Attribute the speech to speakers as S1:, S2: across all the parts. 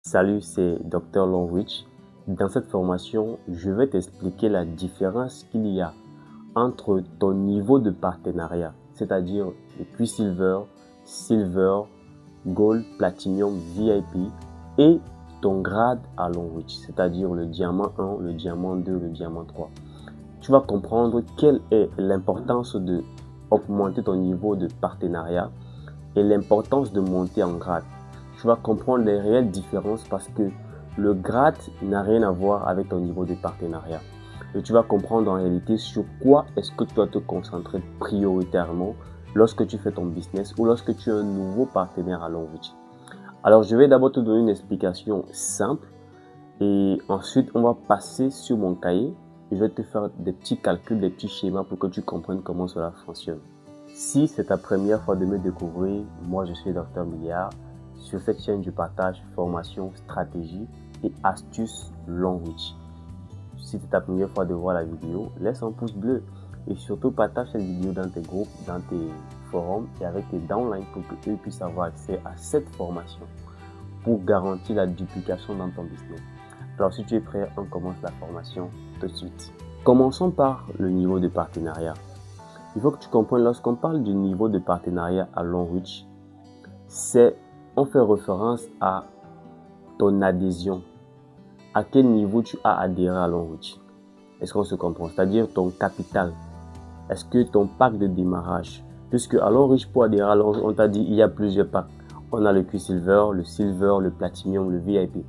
S1: Salut, c'est Dr. Longwich. Dans cette formation, je vais t'expliquer la différence qu'il y a entre ton niveau de partenariat, c'est-à-dire le Quicksilver, Silver, Gold, Platinum, VIP et ton grade à Longwich, c'est-à-dire le diamant 1, le diamant 2, le diamant 3. Tu vas comprendre quelle est l'importance de augmenter ton niveau de partenariat et l'importance de monter en grade. Tu vas comprendre les réelles différences parce que le grade n'a rien à voir avec ton niveau de partenariat. Et tu vas comprendre en réalité sur quoi est-ce que tu dois te concentrer prioritairement lorsque tu fais ton business ou lorsque tu as un nouveau partenaire à Longwich. Alors, je vais d'abord te donner une explication simple et ensuite, on va passer sur mon cahier et je vais te faire des petits calculs, des petits schémas pour que tu comprennes comment cela fonctionne. Si c'est ta première fois de me découvrir, moi je suis Dr Milliard. Sur cette chaîne, je partage formation, stratégie et astuces Longwich. Si c'est ta première fois de voir la vidéo, laisse un pouce bleu et surtout partage cette vidéo dans tes groupes, dans tes forums et avec tes downlines pour que eux puissent avoir accès à cette formation pour garantir la duplication dans ton business. Alors si tu es prêt, on commence la formation tout de suite. Commençons par le niveau de partenariat. Il faut que tu comprennes, lorsqu'on parle du niveau de partenariat à Longwich, on fait référence à ton adhésion. À quel niveau tu as adhéré à Longwich? Est-ce qu'on se comprend? C'est-à-dire ton capital. Est-ce que ton pack de démarrage? Puisque à Longwich, pour adhérer à Longwich, on t'a dit il y a plusieurs packs. On a le Quicksilver, le Silver, le Platinum, le VIP.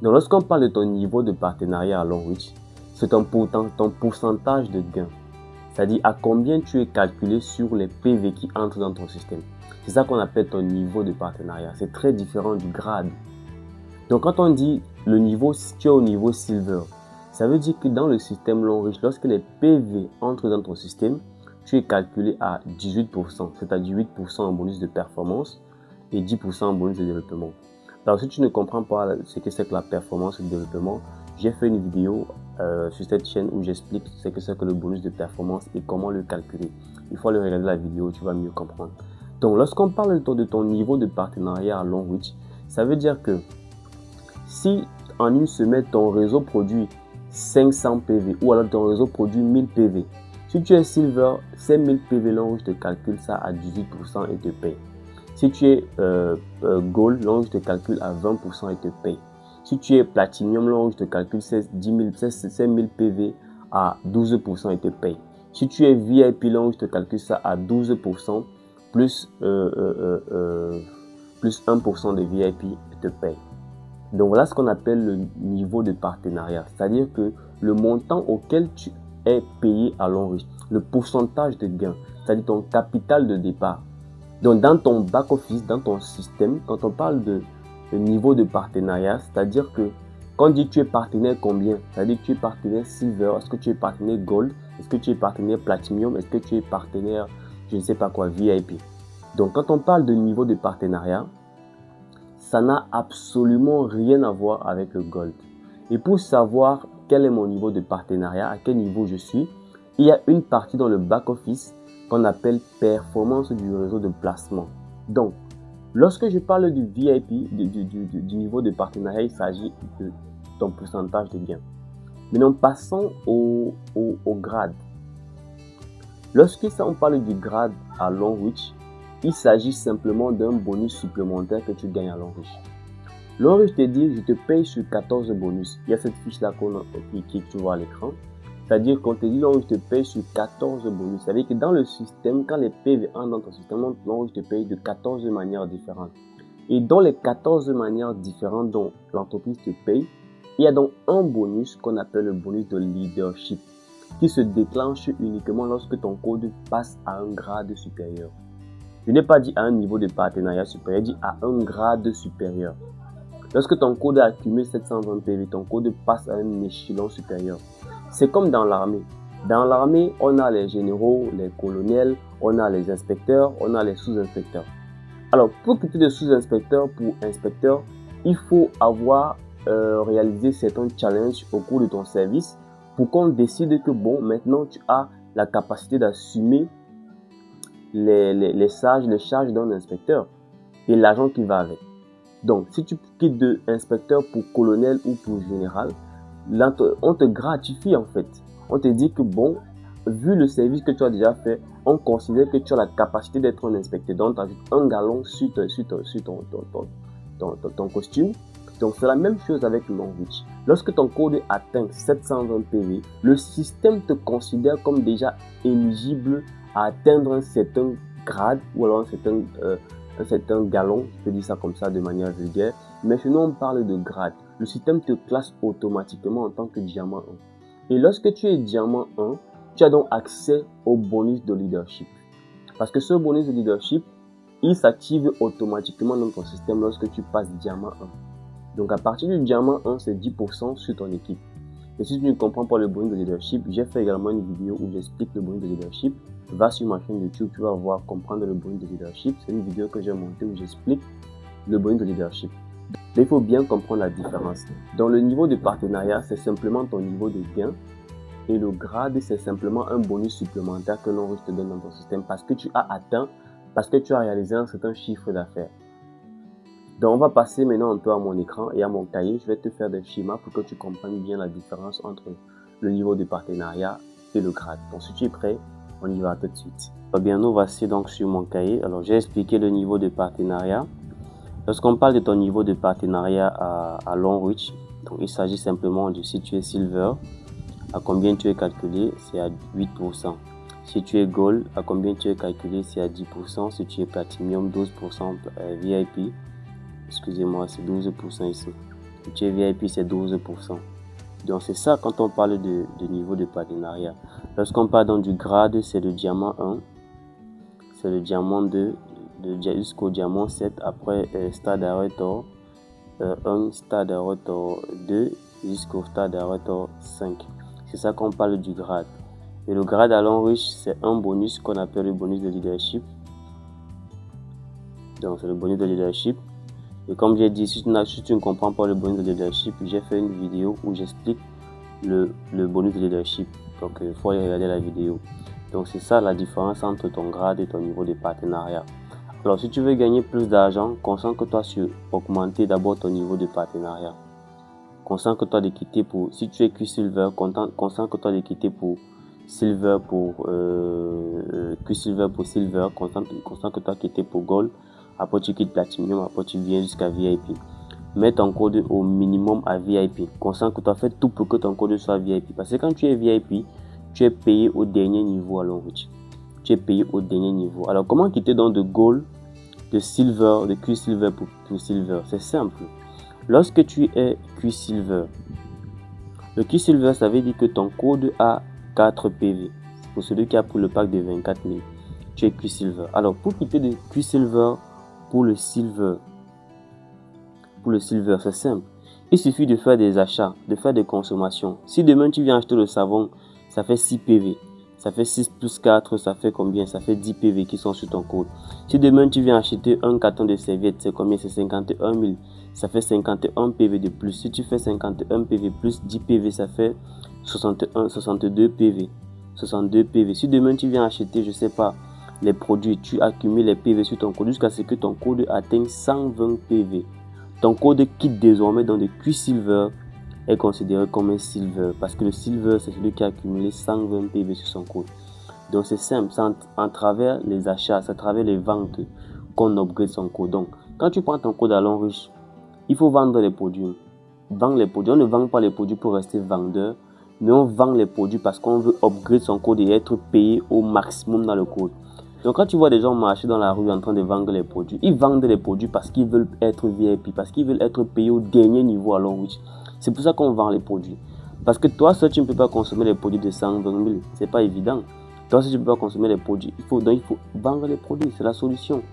S1: Donc lorsqu'on parle de ton niveau de partenariat à Longwich, c'est ton pourcentage de gain. C'est-à-dire à combien tu es calculé sur les PV qui entrent dans ton système. C'est ça qu'on appelle ton niveau de partenariat. C'est très différent du grade. Donc quand on dit le niveau, si tu es au niveau Silver, ça veut dire que dans le système Longwich, lorsque les PV entrent dans ton système, tu es calculé à 18%, c'est-à-dire 8% en bonus de performance et 10% en bonus de développement. Alors si tu ne comprends pas ce que c'est que la performance et le développement, j'ai fait une vidéo sur cette chaîne où j'explique ce que c'est que le bonus de performance et comment le calculer. Il faut aller regarder la vidéo, tu vas mieux comprendre. Donc lorsqu'on parle de ton niveau de partenariat à Longwich, ça veut dire que si en une semaine ton réseau produit 500 PV ou alors ton réseau produit 1000 PV, si tu es Silver, ces 1000 PV Longwich te calcule ça à 18% et te paye. Si tu es Gold, Longwich te calcule à 20% et te paye. Si tu es Platinum, Longwich te calcule ces 1000 PV à 12% et te paye. Si tu es VIP, Longwich te calcule ça à 12% plus 1% de VIP et te paye. Donc voilà ce qu'on appelle le niveau de partenariat. C'est-à-dire que le montant auquel tu es payé à Longwich, le pourcentage de gain, c'est-à-dire ton capital de départ. Donc dans ton back-office, dans ton système, quand on parle de niveau de partenariat, c'est-à-dire que quand on dit tu es partenaire combien, c'est-à-dire que tu es partenaire Silver, est-ce que tu es partenaire Gold, est-ce que tu es partenaire Platinum, est-ce que tu es partenaire, je ne sais pas quoi, VIP. Donc quand on parle de niveau de partenariat, ça n'a absolument rien à voir avec le Gold. Et pour savoir quel est mon niveau de partenariat, à quel niveau je suis, il y a une partie dans le back-office qu'on appelle performance du réseau de placement. Donc, lorsque je parle du VIP, du niveau de partenariat, il s'agit de ton pourcentage de gain. Maintenant, passons au grade. Lorsque on parle du grade à Longwich, il s'agit simplement d'un bonus supplémentaire que tu gagnes à Longwich. Longwich te dit, je te paye sur 14 bonus. Il y a cette fiche-là qui tu vois à l'écran. C'est-à-dire qu'on te dit, Longwich te paye sur 14 bonus. C'est-à-dire que dans le système, quand les PV entrent dans ton système, Longwich te paye de 14 manières différentes. Et dans les 14 manières différentes dont l'entreprise te paye, il y a donc un bonus qu'on appelle le bonus de leadership qui se déclenche uniquement lorsque ton code passe à un grade supérieur. Je n'ai pas dit à un niveau de partenariat supérieur, je dis à un grade supérieur. Lorsque ton code a accumulé 720 PV, ton code passe à un échelon supérieur. C'est comme dans l'armée. Dans l'armée, on a les généraux, les colonels, on a les inspecteurs, on a les sous-inspecteurs. Alors, pour quitter de sous-inspecteur pour inspecteur, il faut avoir réalisé certains challenges au cours de ton service pour qu'on décide que bon, maintenant tu as la capacité d'assumer les charges d'un inspecteur et l'argent qui va avec. Donc, si tu quittes de inspecteur pour colonel ou pour général, là, on te gratifie en fait. On te dit que bon, vu le service que tu as déjà fait, on considère que tu as la capacité d'être un inspecteur. Donc, tu ajoutes un galon sur ton costume. Donc, c'est la même chose avec le Long Reach. Lorsque ton code atteint 720 PV, le système te considère comme déjà éligible à atteindre un certain grade ou alors un certain galon, je peux dire ça comme ça de manière vulgaire. Mais chez nous, on parle de grade. Le système te classe automatiquement en tant que diamant 1. Et lorsque tu es diamant 1, tu as donc accès au bonus de leadership. Parce que ce bonus de leadership, il s'active automatiquement dans ton système lorsque tu passes diamant 1. Donc à partir du diamant 1, c'est 10% sur ton équipe. Et si tu ne comprends pas le bonus de leadership, j'ai fait également une vidéo où j'explique le bonus de leadership. Va sur ma chaîne YouTube, tu vas voir comprendre le bonus de leadership. C'est une vidéo que j'ai montée où j'explique le bonus de leadership. Donc, il faut bien comprendre la différence. Dans le niveau de partenariat, c'est simplement ton niveau de gain. Et le grade, c'est simplement un bonus supplémentaire que l'on te donne dans ton système parce que tu as atteint, parce que tu as réalisé un certain chiffre d'affaires. Donc, on va passer maintenant un peu à mon écran et à mon cahier. Je vais te faire des schémas pour que tu comprennes bien la différence entre le niveau de partenariat et le grade. Donc, si tu es prêt, on y va tout de suite. Bien, nous voici donc sur mon cahier. Alors, j'ai expliqué le niveau de partenariat. Lorsqu'on parle de ton niveau de partenariat à Long Reach, donc il s'agit simplement de si tu es Silver, à combien tu es calculé, c'est à 8%. Si tu es Gold, à combien tu es calculé, c'est à 10%. Si tu es Platinum, 12%. VIP, excusez-moi, c'est 12% ici. Si tu es VIP, c'est 12%. Donc c'est ça quand on parle de niveau de partenariat. Lorsqu'on parle donc du grade, c'est le diamant 1, c'est le diamant 2, jusqu'au diamant 7, après stade Director 1, stade Director 2, jusqu'au stade Director 5. C'est ça qu'on parle du grade. Et le grade à Long Reach, c'est un bonus qu'on appelle le bonus de leadership. Donc c'est le bonus de leadership. Et comme j'ai dit, si tu ne comprends pas le bonus de leadership, j'ai fait une vidéo où j'explique le bonus de leadership. Donc il faut aller regarder la vidéo. Donc c'est ça la différence entre ton grade et ton niveau de partenariat. Alors si tu veux gagner plus d'argent, concentre-toi sur augmenter d'abord ton niveau de partenariat. Concentre-toi de quitter pour, si tu es Q-Silver, concentre-toi de quitter pour Silver pour Q-Silver pour Silver, concentre-toi de quitter pour Gold. Après tu quittes Platinum, après tu viens jusqu'à VIP. Mets ton code au minimum à VIP. Concentre-toi, fais tout pour que ton code soit VIP. Parce que quand tu es VIP, tu es payé au dernier niveau à Long Reach. Tu es payé au dernier niveau. Alors comment quitter donc de Gold, de Silver, de Q-Silver pour Silver? C'est simple. Lorsque tu es Q-Silver, le Q-Silver, ça veut dire que ton code a 4 PV. Pour celui qui a pour le pack de 24 000, tu es Q-Silver. Alors pour quitter de Q-Silver pour le Silver, c'est simple. Il suffit de faire des achats, de faire des consommations. Si demain tu viens acheter le savon, ça fait 6 PV. Ça fait 6 plus 4, ça fait combien? Ça fait 10 PV qui sont sur ton code. Si demain tu viens acheter un carton de serviettes, c'est combien? C'est 51 000. Ça fait 51 PV de plus. Si tu fais 51 PV plus 10 PV, ça fait 62 PV. 62 PV. Si demain tu viens acheter, je sais pas, les produits, tu accumules les PV sur ton code jusqu'à ce que ton code atteigne 120 PV. Ton code quitte désormais dans le Q-Silver est considéré comme un Silver parce que le Silver, c'est celui qui a accumulé 120 PV sur son code. Donc c'est simple, c'est en travers les achats, c'est à travers les ventes qu'on upgrade son code. Donc quand tu prends ton code à Long Reach, il faut vendre les produits. Vendre les produits. On ne vend pas les produits pour rester vendeur, mais on vend les produits parce qu'on veut upgrade son code et être payé au maximum dans le code. Donc quand tu vois des gens marcher dans la rue en train de vendre les produits, ils vendent les produits parce qu'ils veulent être VIP, parce qu'ils veulent être payés au dernier niveau à Long Reach. C'est pour ça qu'on vend les produits. Parce que toi seul, tu ne peux pas consommer les produits de 120 000. C'est pas évident. Toi seul, tu ne peux pas consommer les produits. Il faut vendre les produits. C'est la solution.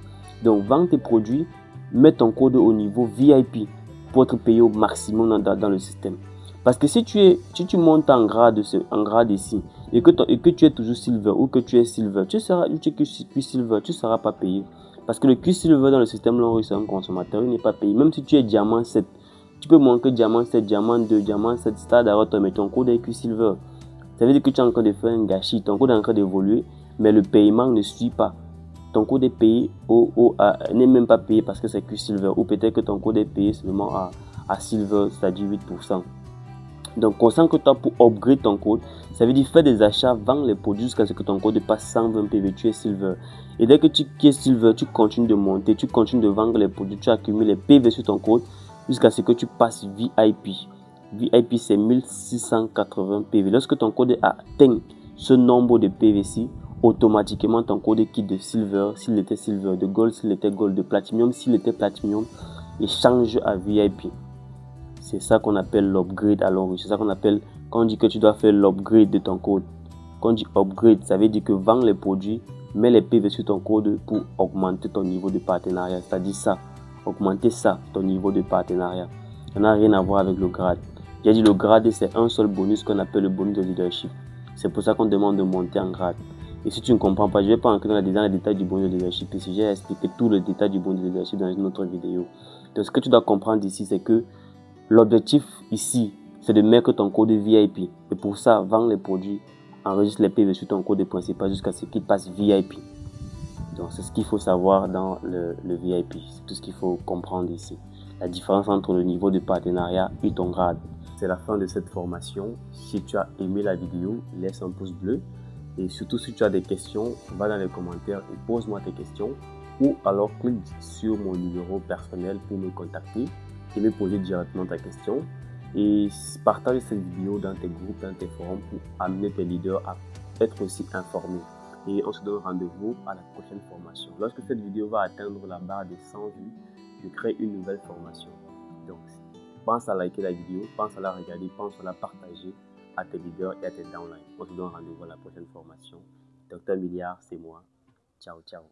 S1: Donc, vends tes produits, mets ton code au niveau VIP pour être payé au maximum dans le système. Parce que si tu montes en grade ici et que tu es toujours Silver ou que tu es Silver, tu seras Q-Silver, tu ne seras pas payé. Parce que le Q-Silver dans le système Long Reach, c'est un consommateur, il n'est pas payé. Même si tu es Diamant 7, tu peux manquer Diamant 7, Diamant 2, Diamant 7, Stade Director, mais ton code est Q-Silver. Ça veut dire que tu es en train de faire un gâchis, ton code est en train d'évoluer, mais le paiement ne suit pas. ton code est payé n'est même pas payé parce que c'est que Silver, ou peut-être que ton code est payé seulement à Silver, c'est-à-dire 8%. Donc, conscient que toi, pour upgrade ton code, ça veut dire faire des achats, vendre les produits jusqu'à ce que ton code passe 120 PV, tu es Silver. Et dès que tu es Silver, tu continues de monter, tu continues de vendre les produits, tu accumules les PV sur ton code jusqu'à ce que tu passes VIP. VIP, c'est 1680 PV. Lorsque ton code atteint ce nombre de PV-ci, automatiquement ton code quitte de Silver, s'il était Silver, de Gold, s'il était Gold, de Platinum, s'il était Platinum, et change à VIP. C'est ça qu'on appelle l'upgrade à long. C'est ça qu'on appelle quand on dit que tu dois faire l'upgrade de ton code. Quand on dit upgrade, ça veut dire que vends les produits, mets les PV sur ton code pour augmenter ton niveau de partenariat. C'est-à-dire ça, augmenter ça, ton niveau de partenariat. Ça n'a rien à voir avec le grade. J'ai dit le grade, c'est un seul bonus qu'on appelle le bonus de leadership. C'est pour ça qu'on demande de monter en grade. Et si tu ne comprends pas, je ne vais pas entrer dans les détails du bonus de leadership. Ici, j'ai expliqué tout le détail du bonus de leadership dans une autre vidéo. Donc, ce que tu dois comprendre ici, c'est que l'objectif ici, c'est de mettre ton code VIP. Et pour ça, vends les produits, enregistre les PV sur ton code principal jusqu'à ce qu'il passe VIP. Donc, c'est ce qu'il faut savoir dans le VIP. C'est tout ce qu'il faut comprendre ici. La différence entre le niveau de partenariat et ton grade. C'est la fin de cette formation. Si tu as aimé la vidéo, laisse un pouce bleu. Et surtout, si tu as des questions, va dans les commentaires et pose-moi tes questions. Ou alors, clique sur mon numéro personnel pour me contacter et me poser directement ta question. Et partage cette vidéo dans tes groupes, dans tes forums pour amener tes leaders à être aussi informés. Et on se donne rendez-vous à la prochaine formation. Lorsque cette vidéo va atteindre la barre des 100 vues, je crée une nouvelle formation. Donc, pense à liker la vidéo, pense à la regarder, pense à la partager à tes leaders et à tes downlines. On se donne rendez-vous à la prochaine formation. Dr Milliard, c'est moi. Ciao, ciao.